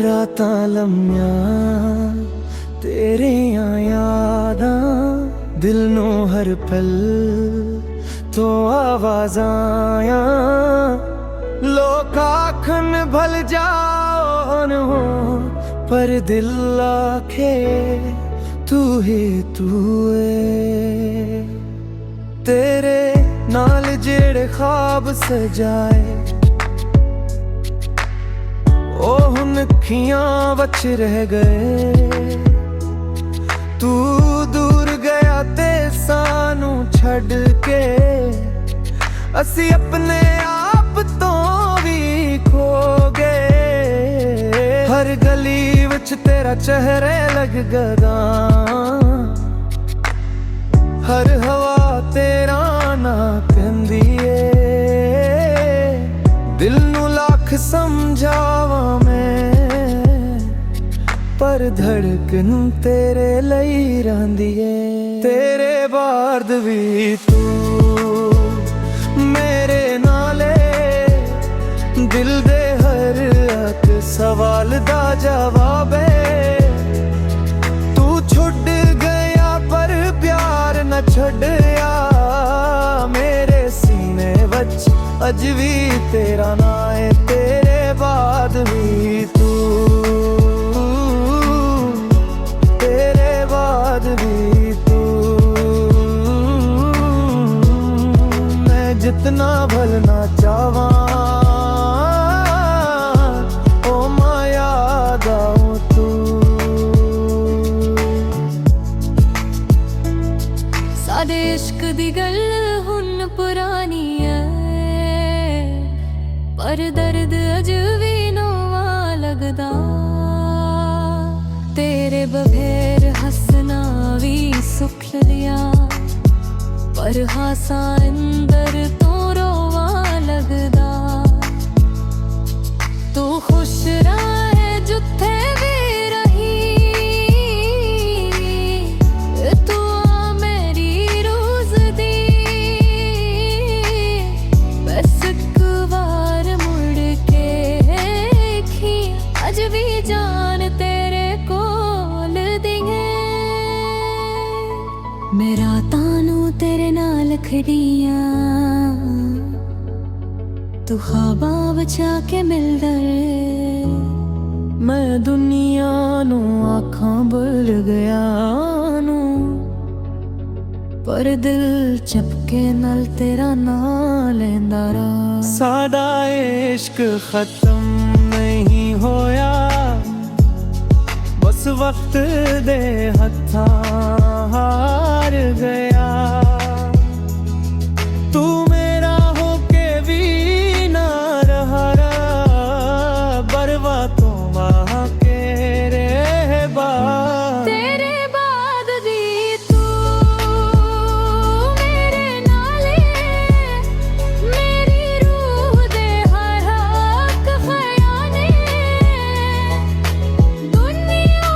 रातां लम्मियां तेरियां यादां दिल नू हर पल तो आवाज़ां लोग आखन भल जाओ हो पर दिल आखे तू ही तू है। तेरे नाल जेड़े ख्वाब सजाए ओ हुन अखियां वच रह गए। तू दूर गया ते सानू छड़ के असी अपने आप तो भी खो गए। हर गली विच तेरा चेहरे लग गदा, हर हवा तेरा ना कहंदी ए। दिल नू लाख समझावा मैं पर धड़कन तेरे लई रहिंदी ए। तेरे बाद भी तू मेरे नाले दिल दे हर एक सवाल दा जवाब है। तू छुड़ गया पर प्यार न छड़या मेरे सीने वच अज भी तेरा ना है। तेरे बाद भी तू, तेरे बाद भी तू, मैं जितना भलना चाहवा ओ मां याद आऊं तू। साडे इश्क दी गल हुन पुरानी है पर दर्द अज भी नोवा लगदा। तेरे बगैर हसना भी सुख लिया पर हासा अंदर तो रोवा लगदा। तू खुश रहे जुथे भी रही, तू आ मेरी रोज दी। बस एक बार मुड़ के देखी अज भी जान तेरे कोल दी है। मेरा तानू तेरे नाल खड़ियां तू ख्वाबां बचा के मिलदा रे। मैं दुनिया नू आखां भुल गया नू पर दिल चपके नाल तेरा नाम लेंदा रहा। साडा इश्क खत्म नहीं होया बस वक्त दे हत्थां हार गया। तू मेरा होके भी ना रहा बरवा तो वहाँ के रे बाद। तेरे बाद भी तू मेरे नाले मेरी रूह दे हर हक खयाने। दुनिया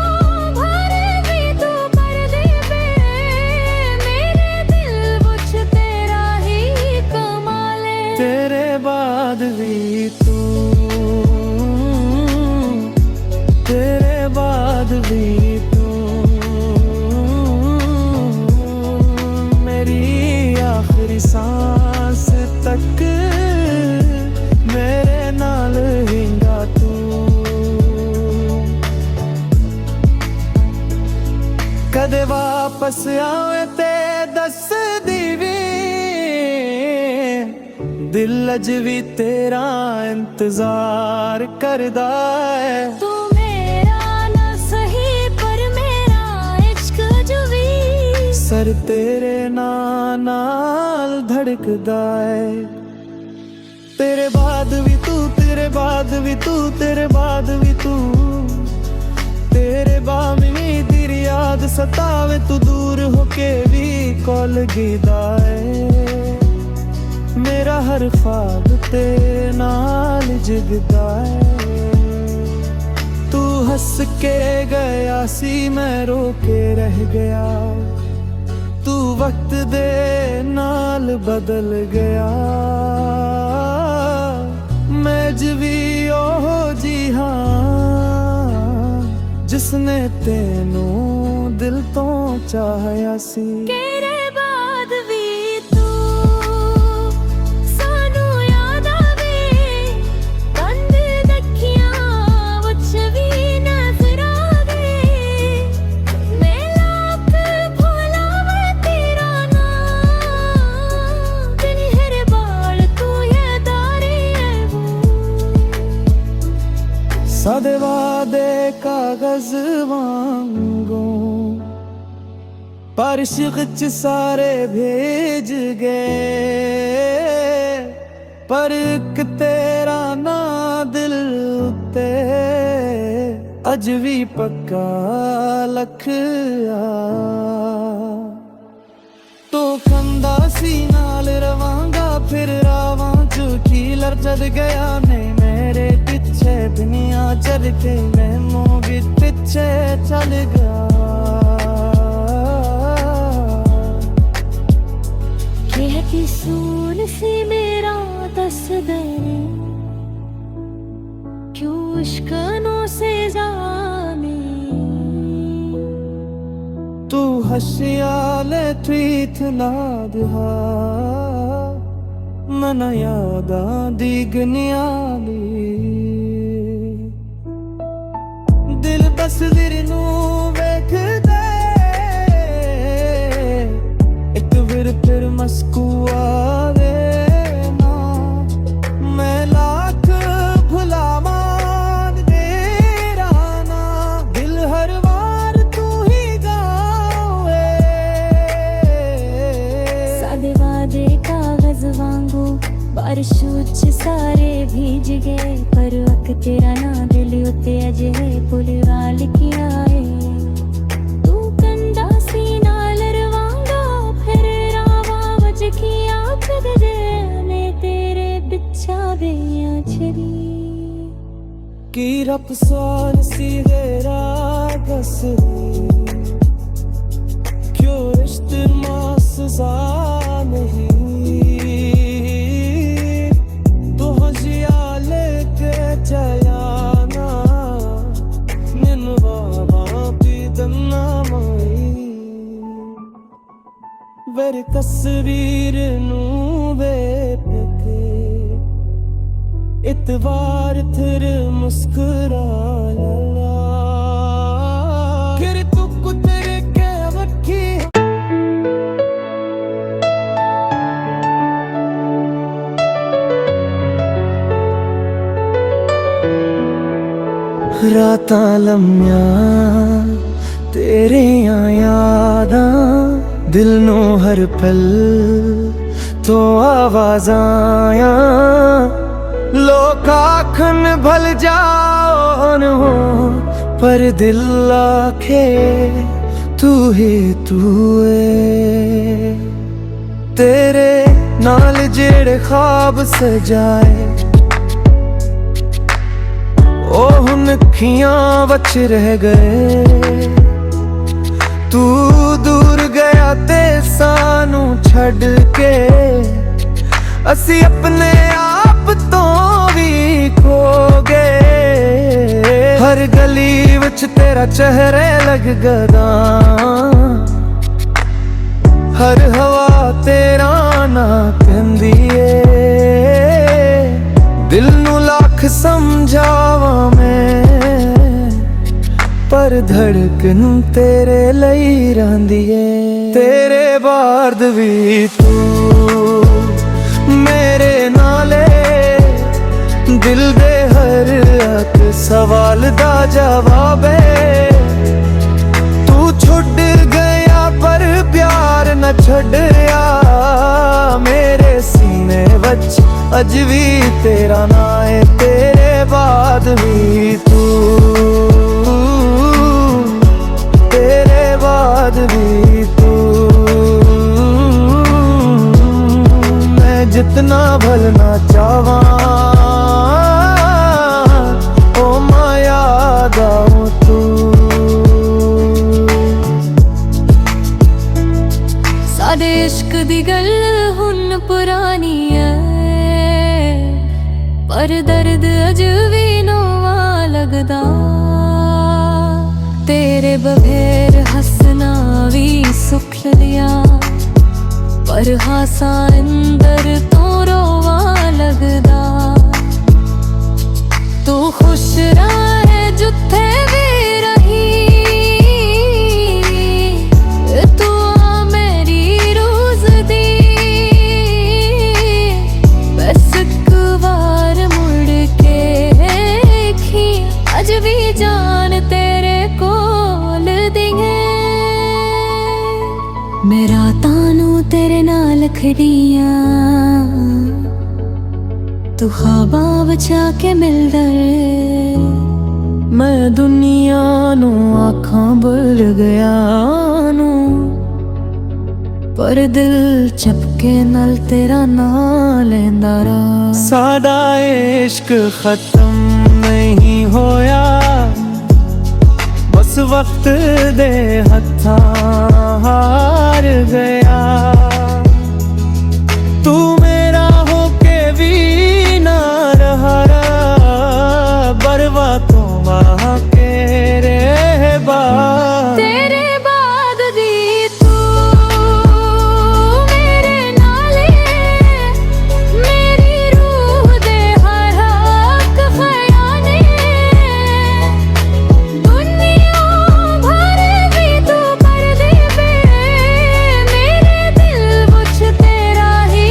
भर भी तू कर दे बे मेरे दिल विच तेरा ही कमाल है। तेरे बाद भी तू, तेरे बाद भी तू, मेरी आखिरी सांस तक मेरे नाल हिंगा तू। कदे वापस आवे ते दस दी वी दिल अज भी तेरा इंतजार करदा है। तू मेरा ना सही पर मेरा इश्क जो भी सर तेरे नाल धड़कदा है। तेरे बाद भी तू, तेरे बाद भी तू, तेरे बाद भी तू, तेरे बामी दी याद सतावे तू दूर होके भी कॉल गिदा है। मेरा हर ख्वाब तेरे नाल जगदा है। तू हंस के गया सी मैं रो के रह गया। तू वक्त दे नाल बदल गया। मैं ज भी ओहो जी हाँ जिसने तेनू दिल तो चाहया सी। तेरे बाद भी तू सानू याद आवे, कंद दखियां विच भी नजर आवे। मैं लाख भुलावां तेरा नाम, दिन हर बार तू यादारी है वो। सादे वादे कागज वांगू पर इश्क च सारे भेज गए, पर एक तेरा ना दिल उत्ते अज भी पक्का लखया। तो खंदा सी नाल रवांगा फिर रावां चू खीलर चढ़ गया। नहीं मेरे पिछे दुनिया चल के मैनू भी पिछे चल गया। कहती सुन सी मेरा दस दे, क्यों इश्कनों से जाने। तू हशियाले ट्वीट नादहा मना यादा दी गनियाली। दिल बस विरनू वेख दे एक विर फिर मस्कुआ दे ना। मैं लाख भुलावां तेरा ना, दिल हर बार तू ही गावे। सादे वादे कागज वांगू बारिशों च सारे भीज गए, पर वक्त तेरा ना दिल उत्ते अजे पुल वाल की आए। तू कंदा सी नाल रवांगा फिर रावा वज की आख दे, मैं तेरे पिछा बेया छरी। की रब सार सी तेरा दस क्यों रिश्ते मासजा नहीं। तो हजियाले के चयाना निन बाबा दी दन्ना माई। वर तस्वीर नू वेख के इतवार फिर मुस्कुराया। फिर तू कुतर के वखी रातां लम्मिया तेरियां यादां, दिल नू हर पल तो आवाज़ां। लोग आखन भल जाओ हो पर दिल आखे तू ही तू है। तेरे नाल जेड़े ख्वाब सजाए ओ हुन अखियां बच रह गए। तू दूर गया ते सानू छड़ के असी अपने आप तो भी खो गए। हर गली विच तेरा चेहरे लग गदा, हर हवा तेरा ना कहंदी है। दिल नू लाख समझावा मैं पर धड़कन तेरे लई रहिंदी है। तेरे बाद भी तू मेरे नाले, दिल दे हर एक सवाल दा जवाब है। तू छुड़ गया पर प्यार न छड़या, मेरे सीने वच अज भी तेरा ना है। तेरे बाद भी तू, तेरे बाद भी तू, मैं जितना भलना चाहवा ओ माया दाऊं तू। साडे इश्क दी गल हुन पुरानी है, पर दर्द अज भी नोवा लगदा। तेरे बगैर हंसना भी सुख लिया, पर हासा अंदर तो रोवा लगदा। तू खुश रहे जुथे भी रही, तू आ मेरी रोज दी। बस एक बार मुड़ के देखी, अज भी जान तेरे कोल दी है। मेरा तानू तेरे नाल खड़िया, तू ख्वाबां बचा के मिलदा रे। मैं दुनिया नू आखां भुल गया नू, पर दिल चपके नाल तेरा नाम लैंदा रहा। साडा इश्क खत्म नहीं होया, बस वक्त दे हत्थां हार गया। तू मेरा होके भी ना रहा, बरवा तो वहाँ के रहबा। तेरे बाद दी तू मेरे नाले, मेरी रूह दे हर हक खयाने। दुनिया भर भी तू कर दे बे, मेरे दिल मुझ तेरा ही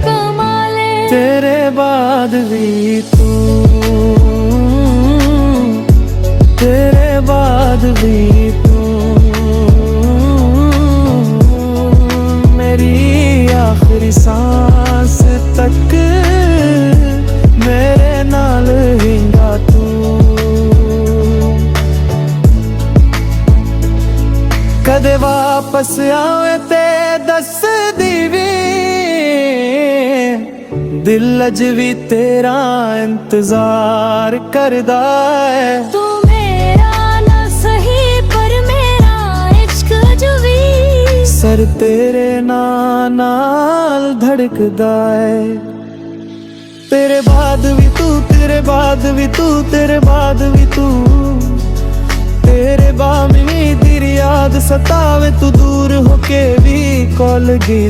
कमाल है। तेरे बाद भी तू, तेरे बाद भी तू मेरी आखिरी सांस तक मेरे नाल हिंगा तू। कदे वापस आवे ते दस दी वी, दिल अज भी तेरा इंतजार करदा है। तू मेरा ना सही पर मेरा इश्क जो भी, सर तेरे नाल धड़कदा है। तेरे बाद भी तू, तेरे बाद भी तू, तेरे बाद भी तू। तेरे बामी दी याद सतावे, तू दूर होके भी कॉल गी